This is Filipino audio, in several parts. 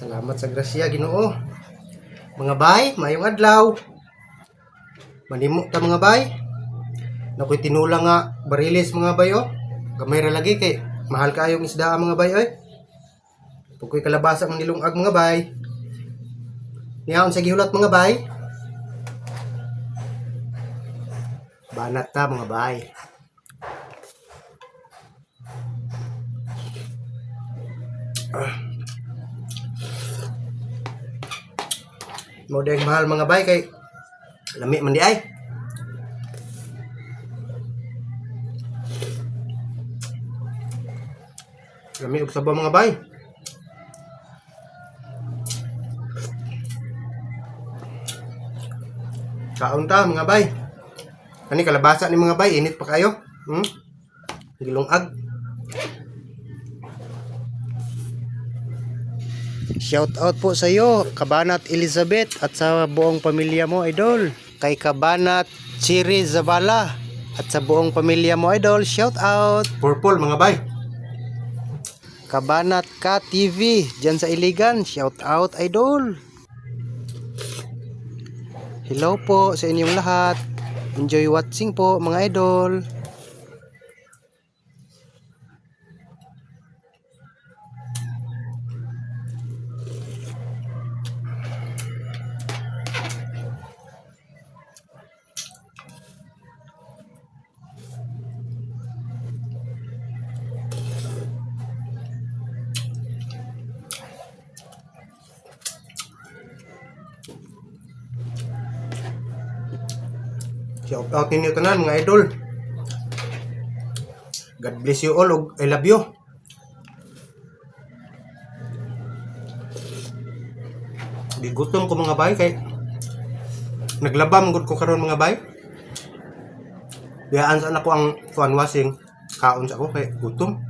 Salamat sa grasya, Ginoo. Mga bay, mayong adlaw. Manimo ta mga bay. Nakoy tinula nga bariles mga bay oh. Gamay ra lagi kay mahal kaayong isda mga bay oy. Pukoy kalabasa ng nilungag mga bay. Niyaon sa gihulat mga bay. Banat ta mga bay. Mo deng mahal mga bay kay lami man di ay. Lami og sabaw mga bay. Kaon ta mga bay. Kani kalabasa ni mga bay, init pa kayo. Gilungag. Shout out po sa iyo, Kabanat Elizabeth at sa buong pamilya mo, idol. Kay Kabanat Chiri Zabala at sa buong pamilya mo, idol. Shout out. Purple mga bay. Kabanat Ka TV diyan sa Iligan. Shout out, idol. Hello po sa inyong lahat. Enjoy watching po mga idol. Shout out ninyo tanan mga idol. God bless you all ug I love you. Gigutom ko mga bay kay naglabam gud ko karon mga bay. Diyaan sa ako ang kuan washing kaon sa ako kay gutom.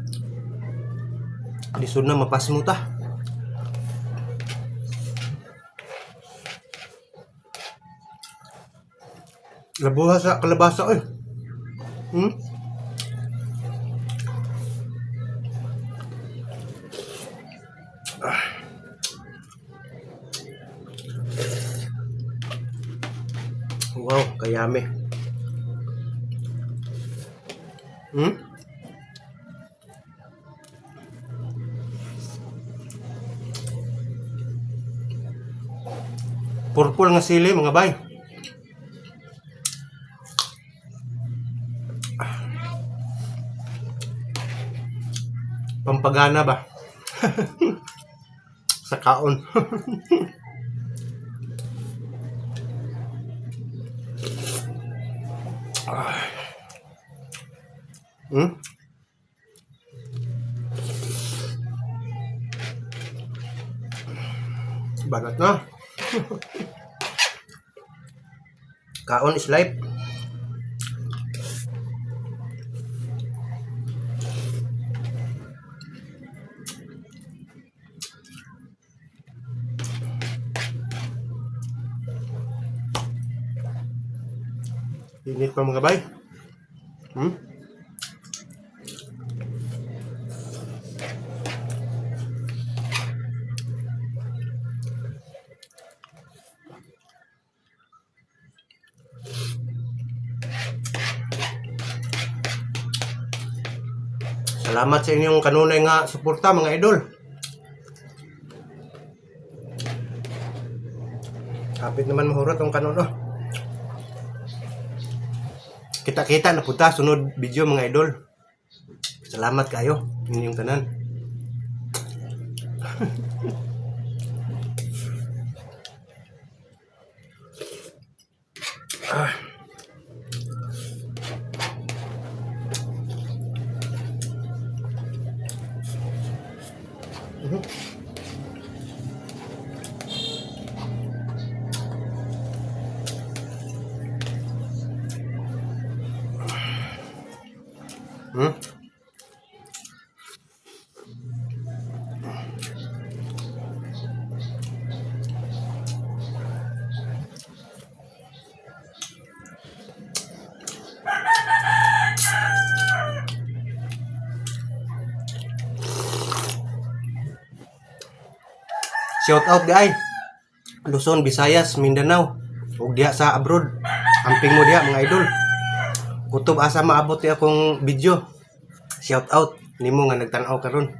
Lisod na mapasmo ta. Labuha sa kalabasa oy. Wow, kayami. Purple nga sili mga bay. Pampagana ba? Sa kaon. Banat na. Kaon is life. Init pa mga bay. Salamat sa inyong kanunay nga suporta mga idol. Kapit naman mahurot ang kanon oh. Kita-kita na punta sunod video mga idol. Salamat kayo inyong tanan. Shout out guys. Luzon, Visayas, Mindanao. Ug diha sa abroad. Amping mo diha mga idol. Kutob asa maabot ti akong video. Shout out nimo nga nagtan-aw karon.